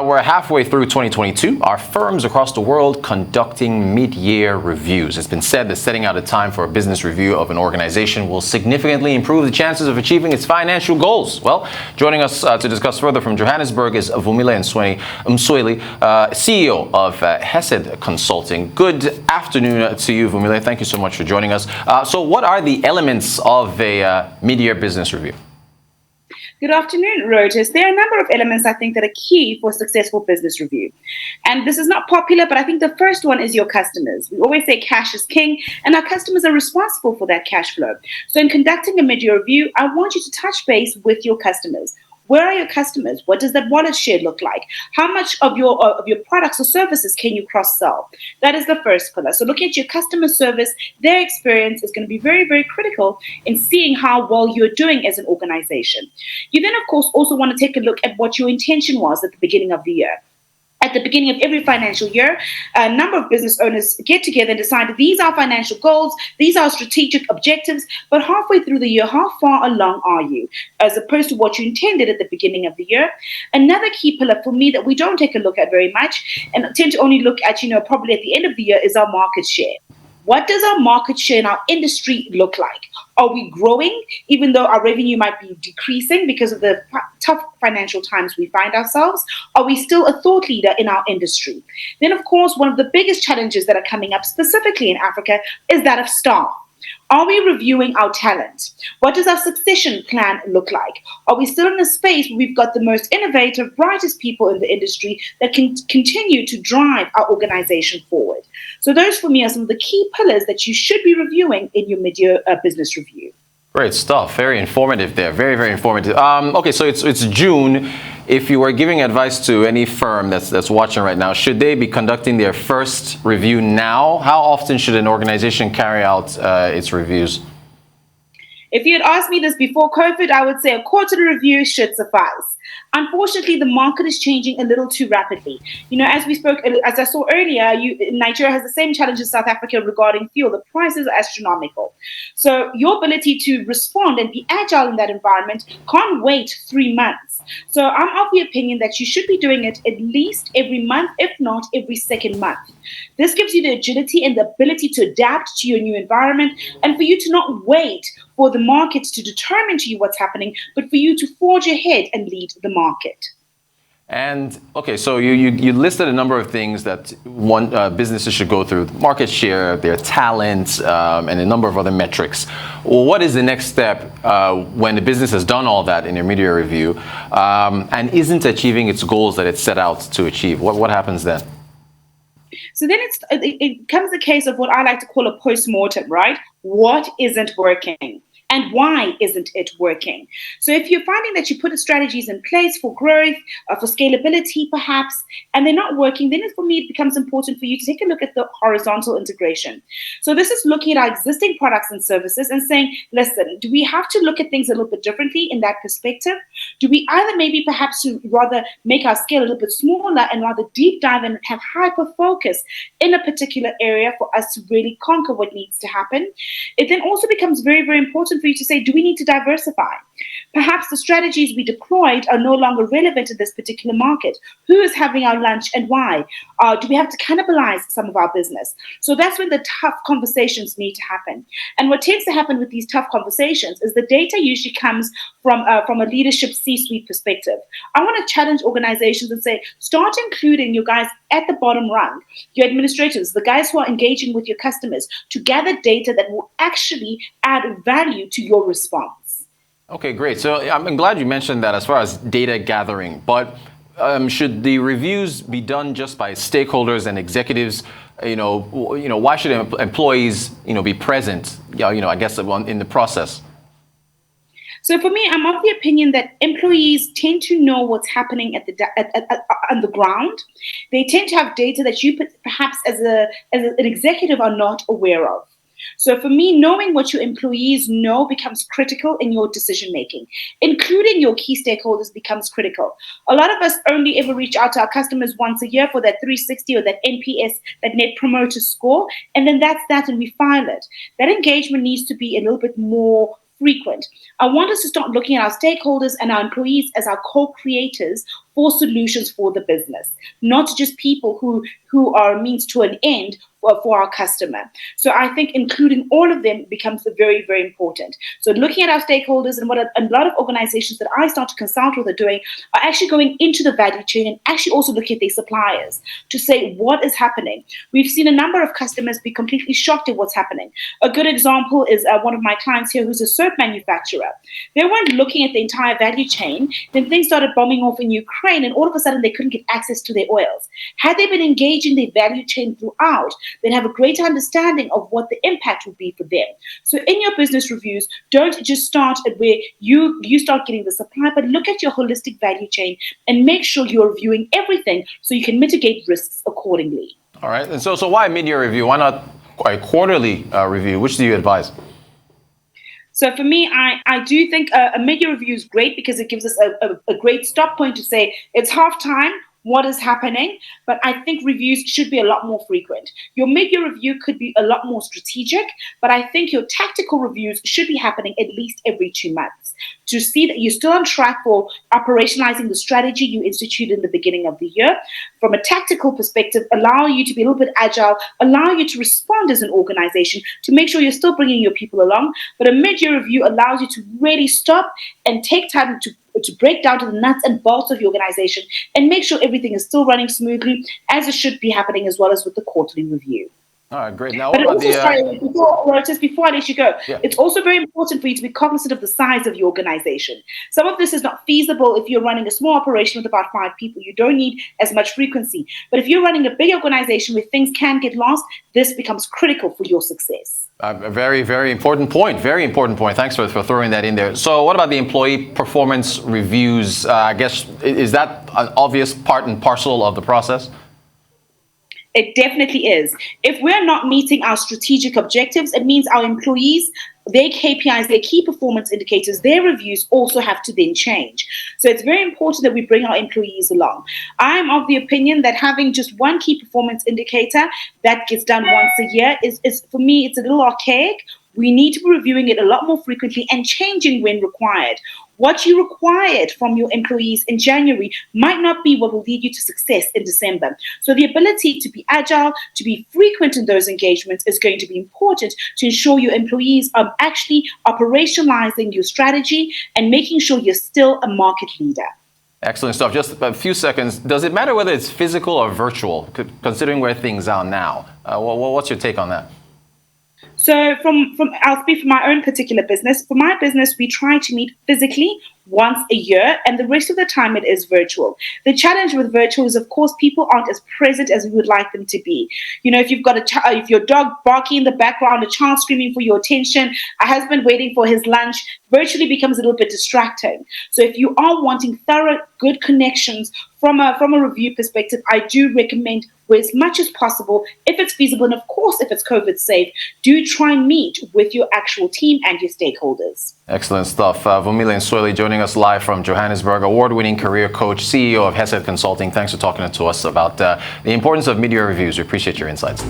We're halfway through 2022. Our firms across the world conducting mid-year reviews. It's been said that setting out a time for a business review of an organization will significantly improve the chances of achieving its financial goals. Well, joining us to discuss further from Johannesburg is Vumile Msweli, CEO of Hesed Consulting. Good afternoon to you, Vumile. Thank you so much for joining us. So what are the elements of a mid-year business review? Good afternoon, Reuters. There are a number of elements I think that are key for a successful business review. And this is not popular, but I think the first one is your customers. We always say cash is king, and our customers are responsible for that cash flow. So in conducting a mid-year review, I want you to touch base with your customers. Where are your customers? What does that wallet share look like? How much of your products or services can you cross-sell? That is the first pillar. So looking at your customer service, their experience is going to be very, very critical in seeing how well you're doing as an organization. You then, of course, also want to take a look at what your intention was at the beginning of the year. At the beginning of every financial year, a number of business owners get together and decide that these are financial goals, these are strategic objectives, but halfway through the year, how far along are you, as opposed to what you intended at the beginning of the year? Another key pillar for me that we don't take a look at very much and tend to only look at, probably at the end of the year is our market share. What does our market share in our industry look like? Are we growing, even though our revenue might be decreasing because of the tough financial times we find ourselves? Are we still a thought leader in our industry? Then, of course, one of the biggest challenges that are coming up specifically in Africa is that of staff. Are we reviewing our talent? What does our succession plan look like? Are we still in a space where we've got the most innovative, brightest people in the industry that can continue to drive our organization forward? So those for me are some of the key pillars that you should be reviewing in your mid-year business review. Great stuff. Very informative there. Very, very informative. Okay, so it's June. If you were giving advice to any firm that's watching right now, should they be conducting their first review now? How often should an organization carry out its reviews? If you had asked me this before COVID, I would say a quarterly review should suffice. Unfortunately, the market is changing a little too rapidly. As I saw earlier, Nigeria has the same challenge as South Africa regarding fuel. The prices are astronomical. So your ability to respond and be agile in that environment can't wait 3 months. So I'm of the opinion that you should be doing it at least every month, if not every second month. This gives you the agility and the ability to adapt to your new environment and for you to not wait for the market to determine to you what's happening, but for you to forge ahead and lead the market. And okay, so you listed a number of things that businesses should go through: market share, their talent, and a number of other metrics. What is the next step when the business has done all that in your mid-year review and isn't achieving its goals that it set out to achieve? What happens then? So then it comes a case of what I like to call a post-mortem, right? What isn't working? And why isn't it working? So if you're finding that you put strategies in place for growth, for scalability perhaps, and they're not working, then for me it becomes important for you to take a look at the horizontal integration. So this is looking at our existing products and services and saying, listen, do we have to look at things a little bit differently in that perspective? Do we either maybe perhaps to rather make our scale a little bit smaller and rather deep dive and have hyper focus in a particular area for us to really conquer what needs to happen? It then also becomes very, very important for you to say, do we need to diversify? Perhaps the strategies we deployed are no longer relevant in this particular market. Who is having our lunch and why? Do we have to cannibalize some of our business? So that's when the tough conversations need to happen. And what tends to happen with these tough conversations is the data usually comes from a leadership C-suite perspective. I want to challenge organizations and say, start including your guys at the bottom rung, your administrators, the guys who are engaging with your customers, to gather data that will actually add value to your response. Okay, great. So I'm glad you mentioned that as far as data gathering, but should the reviews be done just by stakeholders and executives? Why should employees, be present, I guess, in the process? So for me, I'm of the opinion that employees tend to know what's happening on the ground. They tend to have data that you perhaps as an executive are not aware of. So for me, knowing what your employees know becomes critical in your decision making. Including your key stakeholders becomes critical. A lot of us only ever reach out to our customers once a year for that 360 or that NPS, that Net Promoter Score, and then that's that, and we file it. That engagement needs to be a little bit more frequent. I want us to start looking at our stakeholders and our employees as our co-creators for solutions for the business, not just people who are a means to an end for our customer. So I think including all of them becomes very, very important. So looking at our stakeholders, and what a lot of organizations that I start to consult with are doing are actually going into the value chain and actually also looking at their suppliers to say what is happening. We've seen a number of customers be completely shocked at what's happening. A good example is one of my clients here who's a soap manufacturer. They weren't looking at the entire value chain. Then things started bombing off in Ukraine, and all of a sudden they couldn't get access to their oils. Had they been engaging the value chain throughout, they'd have a greater understanding of what the impact would be for them. So in your business reviews, don't just start at where you start getting the supply, but look at your holistic value chain and make sure you're reviewing everything so you can mitigate risks accordingly. All right. And so why a mid-year review? Why not a quarterly review? Which do you advise? So for me, I do think a mid-year review is great because it gives us a great stop point to say it's half time. What is happening? But I think reviews should be a lot more frequent. Your mid-year review could be a lot more strategic, but I think your tactical reviews should be happening at least every 2 months to see that you're still on track for operationalizing the strategy you instituted in the beginning of the year. From a tactical perspective, allow you to be a little bit agile, allow you to respond as an organization to make sure you're still bringing your people along. But a mid-year review allows you to really stop and take time to break down to the nuts and bolts of your organization and make sure everything is still running smoothly as it should be happening, as well as with the quarterly review. All right, great. Now, but what about before I let you go, it's also very important for you to be cognizant of the size of your organization. Some of this is not feasible if you're running a small operation with about 5 people. You don't need as much frequency. But if you're running a big organization where things can get lost, this becomes critical for your success. A very, very important point. Very important point. Thanks for throwing that in there. So what about the employee performance reviews? I guess, is that an obvious part and parcel of the process? It definitely is. If we're not meeting our strategic objectives, it means our employees, their KPIs, their key performance indicators, their reviews also have to then change. So it's very important that we bring our employees along. I'm of the opinion that having just one key performance indicator that gets done once a year is for me, it's a little archaic. We need to be reviewing it a lot more frequently and changing when required. What you required from your employees in January might not be what will lead you to success in December. So the ability to be agile, to be frequent in those engagements is going to be important to ensure your employees are actually operationalizing your strategy and making sure you're still a market leader. Excellent stuff. Just a few seconds. Does it matter whether it's physical or virtual, considering where things are now? What's your take on that? So I'll speak for my own particular business. For my business, we try to meet physically once a year, and the rest of the time it is virtual. The challenge with virtual is, of course, people aren't as present as we would like them to be. You know, if you've got if your dog barking in the background, a child screaming for your attention, a husband waiting for his lunch, virtually becomes a little bit distracting. So if you are wanting thorough, good connections from a review perspective, I do recommend, where as much as possible, if it's feasible, and of course, if it's COVID safe, do try and meet with your actual team and your stakeholders. Excellent stuff. Vumile Msweli joining us live from Johannesburg, award-winning career coach, CEO of Hesed Consulting. Thanks for talking to us about the importance of mid-year reviews. We appreciate your insights.